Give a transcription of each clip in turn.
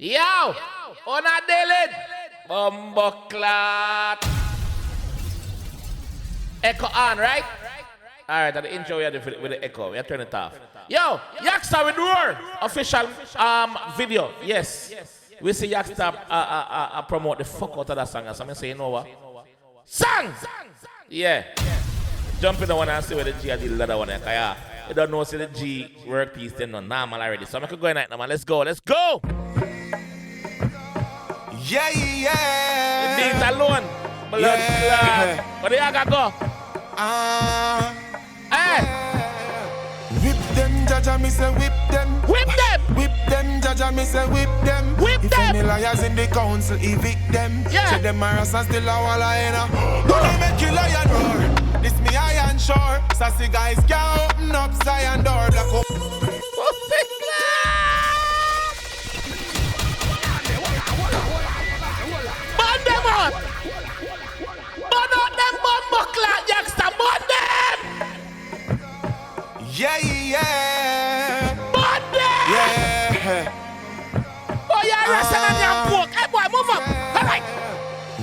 Yo, on a daily. Bumbleclot. Echo on, right? Alright, at the intro we had with the echo. We have to turn it off. Yo, Yaksta with Roar. Official video. Yes. We see Yaksta promote the fuck out of that song. So I say, you know what? Song! Yeah. Jump in the one and see where the G did the other one. You don't know, see the G work piece, then no normal already. So I can go in right now, man. Let's go. Yeah. The beat alone. Blood clot. Where the yaga go? Hey. Whip them, Jaja, me say whip them. Whip them. Whip them, Jaja, me say whip them. Whip if them. Any liars in the council, evict them. Yeah. Say them are and still a walla in a. Don't make you lion roar. This me iron shore. Sassy guys can't open up Zion door. Black up. Burn them out. Burn out them bumbleclot, Yaksta. Burn them. Yeah. Burn them. Yeah. Oh, you're wrestling on your pork. Hey, boy, move up. All right.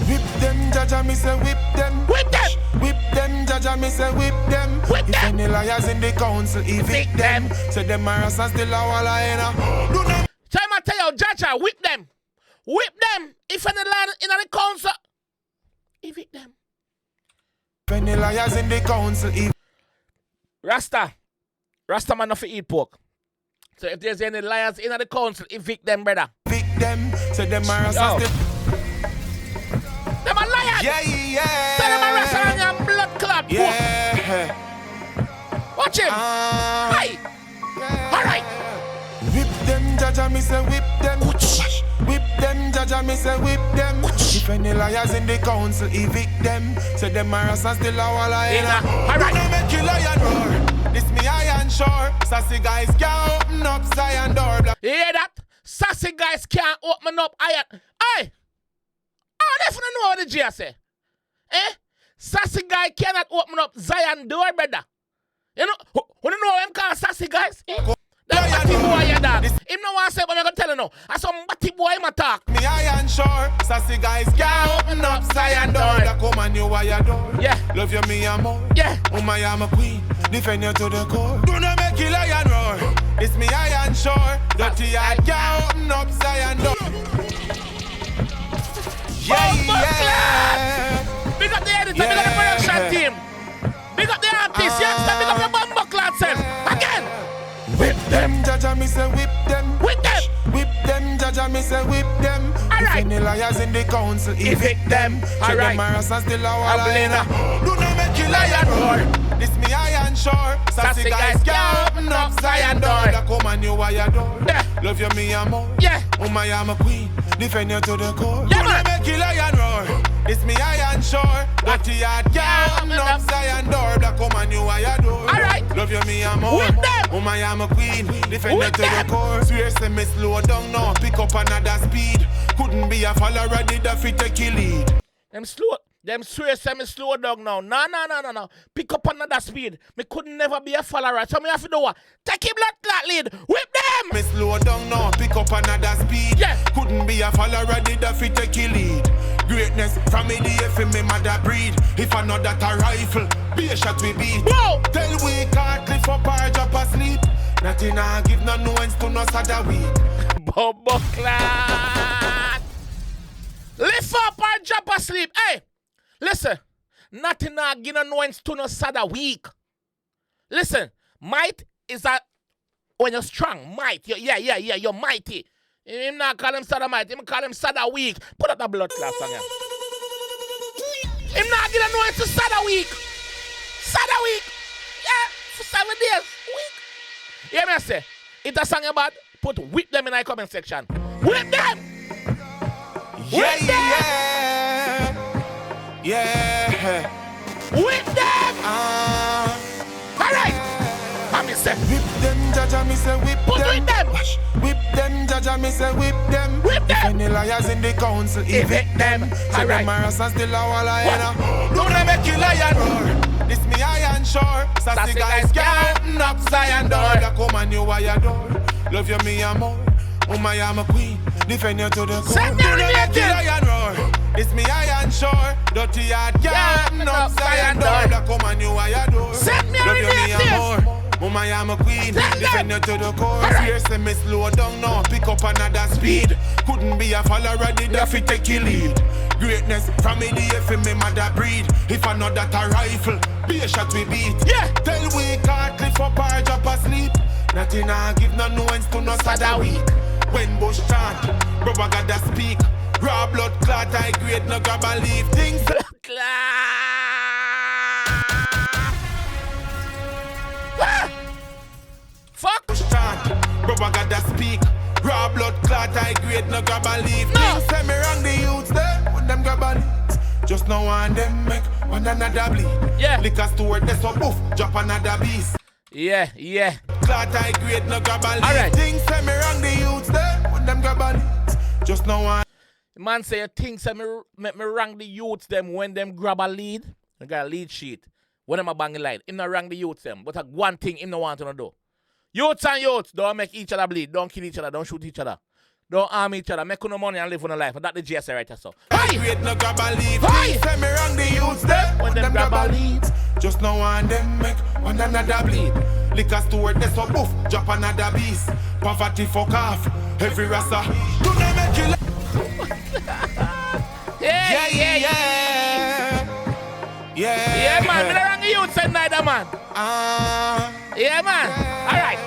Whip them, Jaja, me say whip them. Whip them. Whip them, Jaja, me say whip them. Whip if them. Any liars in the council, evict them. Say them are and still a walla in a. Do not. Time I tell you, Jaja, whip them. Whip them. If any liars in the council, evict them. If any liars in the council, Rasta man not for eat pork. So if there's any liars in the council, evict them, brother. evict them. Say them are and Yo. still. Them a liars. Yeah. Say them a wrestle on your blood clot pork. Yeah. Watch him. Hey. All right. Whip them, Jaja, me say whip them. Whip them, Jaja, me say whip them. If any liars in the council, evict them. Say them are and still a walla in a. All right. Don't make you lion roar. This me iron shore. Sassy guys can't open up Zion door. You hear that? Sassy guys can't open up iron. Hey. I definitely know what the G say. Sassy guy cannot open up Zion door, brother. You know, who know him call sassy guys? That batty boy, you dog. Him no want to say, but I'm going to tell you now. I some batty boy him attack. Me iron shore. Sassy guys can't open up Zion door. That come and you wire door. Yeah. Love you, me and more. Yeah. I am a queen. Defend you to the core. Do not make you lion roar. It's me iron shore. Dirty I can't open up Zion door. Yeah. Big up the editor, big up the production team. Big up the artist, Yaksta, big up the bumbleclot self. Again. Whip them, Jaja, me say whip them. Whip them. Whip them, Jaja, me say whip them. All right. If any liars in the council, evict them. All right. Them are and still a walla in a. Do not make you lion roar. This me iron shore. Sassy guys can't open up Zion door. That come and you wire door. Yeah. Love you, me and more. Yeah. I am a queen. Defend you to the core. Yeah, Do man. not make you lion roar. It's me iron shore. Dirty yard can't open up Zion door. That come and you wire door. All right. Love you, me and more. Whip them. I am a queen. Defend you Whip to the them. core. Swear say me slow down now. Pick up another speed. Couldn't be a follower. Did a fit take you lead. Them swear say me slow down now. No. Pick up another speed. Me couldn't never be a follower. So me have to do what? Take him blood clot lead. Whip them. Me slow down now. Pick up another speed. Yeah. Couldn't be a follower. Did a fit take you lead. Greatness from me the F me mother breed. If I know that a rifle, be a shot we beat. Whoa. Tell we can't lift up our drop asleep. Nothing I give no nuance to no sada week. Bumbleclot. Lift up or drop asleep. Hey, listen. Nothing I give no nuance to no sada weak. Listen, might is that when you're strong. Might. You're mighty. Him not call him sada might. Him call him sada weak. Put up the blood class on him. Him not give no nuance to sada weak. Sada weak. Yeah, for 7 days. Weak. Yeah, me I say, if the song about, put whip them in the comment section. Whip them! Whip them! Yeah. Whip them! Alright! I me say, Whip them, Jaja, me say whip put them. with them! Whip them, Jaja, me say whip them. Whip them! If any liars in the council, Evict them. Say Alright. them are and still a walla in a. Don't let make you lion roar. This me iron shore. Sassy guys can't open up Zion door. That come and you wire door. Love you, me and more. I I am a queen. Defend you to the core. Send me Do not make related. the lion roar. It's me iron shore. Dirty hard girl. No Zion door. That come on you I adore. Send me Love you me related. and more. I am a queen. Defend you to the core. Fear say me slow down now. Pick up another speed. Couldn't be a follower. Did I fit take your lead. Greatness from me the F in me mother breed. If I know that a rifle, be a shot we beat. Yeah. Tell we can't lift up or drop asleep. Nothing I give no nuance to no sada week. When Bush chant, rubber gotta speak. Raw blood clot, I grade no grab and leave things. Fuck. Bush chant, rubber gotta speak. Raw blood clot, I grade no grab and leave things. Say me wrong the youths there, when them grab and leave. Just now and them make one another bleed. Yeah. Liquor store, they so boof, drop another beast. Yeah. Clot I grade no grab and leave. Alright. Things say me wrong the youths there, when them grab and leave. Just now and Man say things say make me rank the youths them when them grab a lead. They got a lead sheet. When them a bang the line. Him not rank the youths them. But one thing him no want to do. Youths and youths, don't make each other bleed. Don't kill each other. Don't shoot each other. Don't harm each other. Make no money and live on a life. And that's the GSA right so. I grade no grab and leave. Hey! Say me wrong the youths there, When them grab a lead. Just now and them make one another bleed. Liquor store, they so boof, drop another beast. Poverty fuck off, every rasta. Do not make you Yeah, man. Me not rank the youths and neither, man. Yeah, man. Alright.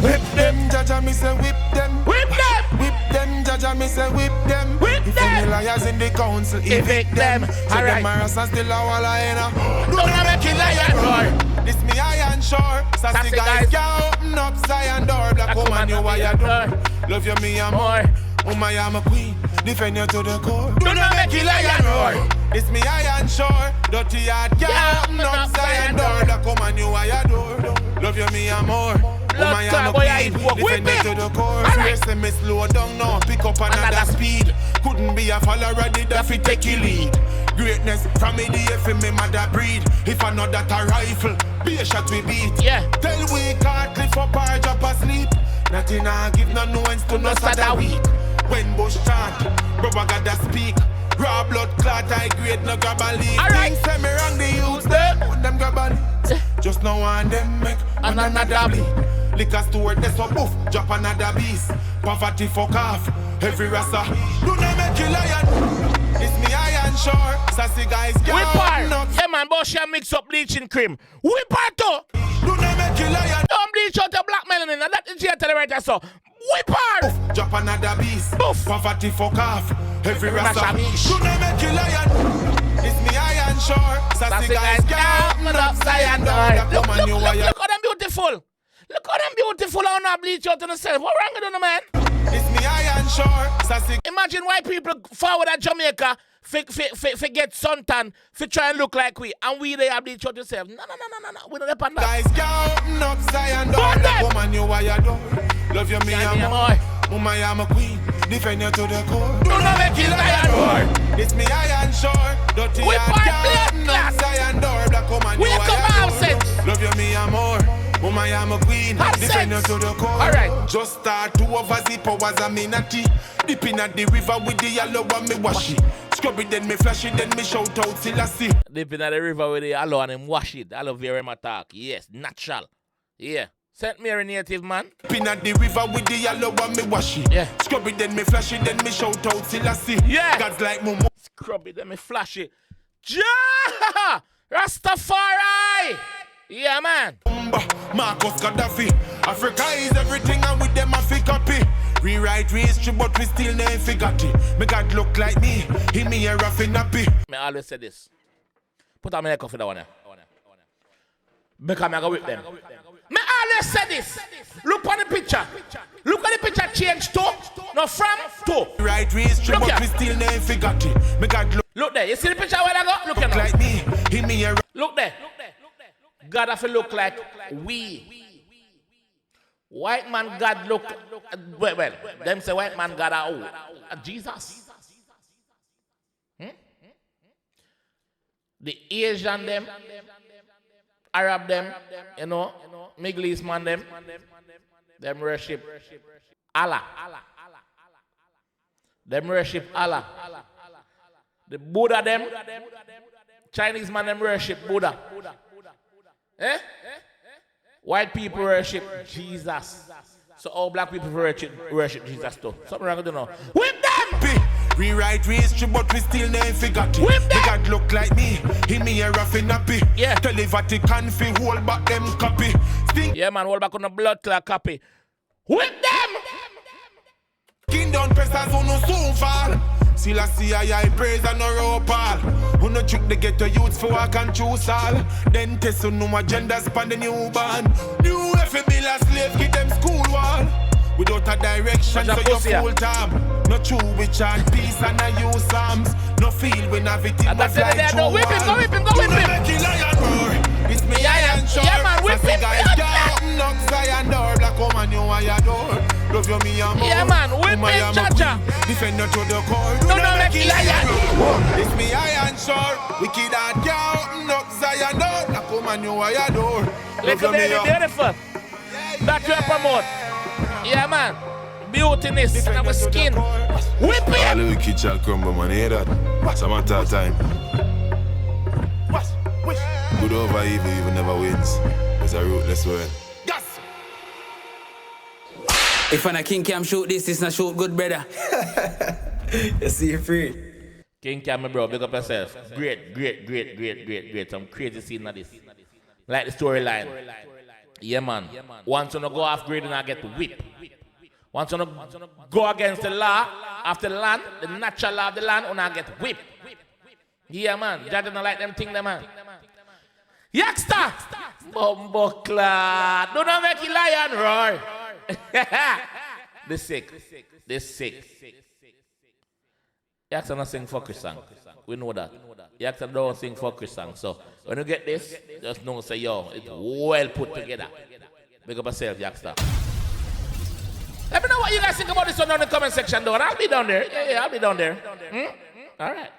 Whip them, Jaja, me say whip them. Whip them. Whip them, Jaja, me say whip them. Whip if them. any liars in the council, Evict them. So Alright. them are still a walla in Do not make it lion roar. This me iron shore. Sassy guys, can't open up Zion door. Black woman, you why you do. Love you me and more. I am a queen. Defend you to the core. Do not make it lion roar. It's me iron shore. Dirty hard, can't open up Zion door. Black woman, you why you do. Love you me and more. I am a queen. Defend you to the core. Fear say me slow down now. Pick up another speed. Couldn't be a follower. Did I fit take your lead. Greatness from me the F in me mother breed. If I know that a rifle, be a shot we beat. Yeah. Tell we can't lift up or drop asleep. Nothing I give no nuance to no sada week. When Bush chant, rubber gotta speak. Raw blood clot, I grade no grab and leave. Alright. Things say me wrong the youths there, when them grab and leave. Just now and them make one another bleed. Liquor store, they so boof, drop another beast. Poverty fuck off, every rasta. Do not make you lion. It's me iron shore. Sassy guys, Whip her. up. Yeah, man, boss, you mix up bleaching cream. Whip her too. Do not make you lion. Don't bleach out the black melanin. And that's the tell right so. Whip her. Boof, drop another beast. Boof. Poverty fuck off, every rasta. Mash. Do not make you lion. It's me iron shore. Sassy guys, open up Zion door. Look Look how them beautiful. Look how them beautiful how not bleach out to themselves. What wrong with them, man? It's me iron shore. Sassy. Imagine why people forward at Jamaica for get suntan, for try and look like we, and we they have bleach out themselves. No. We don't depend on that. Guys, open up Zion door. Burn them. Woman, you why you do. Love you me and more. Mama, I'm a queen. Defend you to the core. Do not make it lion roar. It's me iron shore. Dirty We hard part girl. blood No clot. Zion door. Black woman, We you come why out you set. do. Love you me and more. Mama, I'm a queen. Hot Defend you sense. to the core. Alright. Just start to over the powers of me natty. Dipping at the river with the yellow and me wash it. Scrub it, then me flash it, then me shout out till I see. Dipping at the river with the aloe and him wash it. Aloe vera attack. Yes, natural. Yeah. St. Mary native, man. Dipping at the river with the yellow and me wash it. Yeah. Scrub it, then me flash it, then me shout out till I see. Yeah. God's like mumu. Scrub it, let me flash it. Ja! Rastafari! Yeah, man. Marcus Gaddafi. Africa is everything and with them I fi copy. Rewrite history but we still never forgot it. Me God look like me, he me a raffin nappy. Me always say this. Put on my neck for that one. Because I go with them. Me always say this. Look on the picture. Look at the picture change to. No from to. Rewrite history Look but here. we still never forgot it. Me God Look there. You see the picture where I go? Look here now. like me, he me a Look there. God have to look like we. White man God look well, them say white man God are who? Jesus. The Asian them, Arab them, you know, Middle East man them worship Allah. Them worship Allah. The Buddha them, Chinese man them worship Buddha. Eh? White people worship Jesus. So all black people worship Jesus too. Something wrong with you know. Whip them! Rewrite history, but we still never forgot it. Whip them! They got look like me. He me a raffin nappy. Yeah. Tell the Vatican fi hold back them copy. Stink. Yeah man, hold back on the blood clot copy. Whip them! Kingdom pressers who no soon fall. Still I see I praise and no rope all. Who no trick the ghetto youths for walk and choose all. Then test on no agendas pan the newborn. New every bill a slave give them school wall. Without a direction so you full time. No true we chant peace and I use psalms. No feel when everything was like true. Go whip him, go whip him, go whip him. It's me iron shore. Yeah man, whip him. Knock Zion door. Black woman you I adore. Love you me and more. Yeah man, whip him, cha-cha. Defend you to the core. No, make it lion. It's me iron shore. Wicked hard girl. Knock Zion door. Black woman you I adore. Look at me, beautiful. That you promote. Yeah man, beautiness in our skin. Whip it! All the wicked shall crumble, man, hear that? Samantha time. Good over evil, evil never wins. It's a ruthless word. Yes! If I'm a king cam shoot this, it's not shoot good, brother. You see you free. King Cam, my bro, big up yourself. Great. Some crazy scene of this. Like the storyline. Yeah, man. Once you go off grid and I get whipped. Once you go against the law, after the land, the natural law of the land, and I get whipped. Yeah, man. Judge don't like them things, man. Yaksta! Bumbleclad. Do not make it lion roar. This sick. Yaksta not sing fuckery song. We know that. Yaksta don't sing fuckery song. So when you get this, just know say yo, it's well put together. Big up yourself, Yaksta. Let me know what you guys think about this one down in the comment section though. I'll be down there. Yeah, I'll be down there. All right.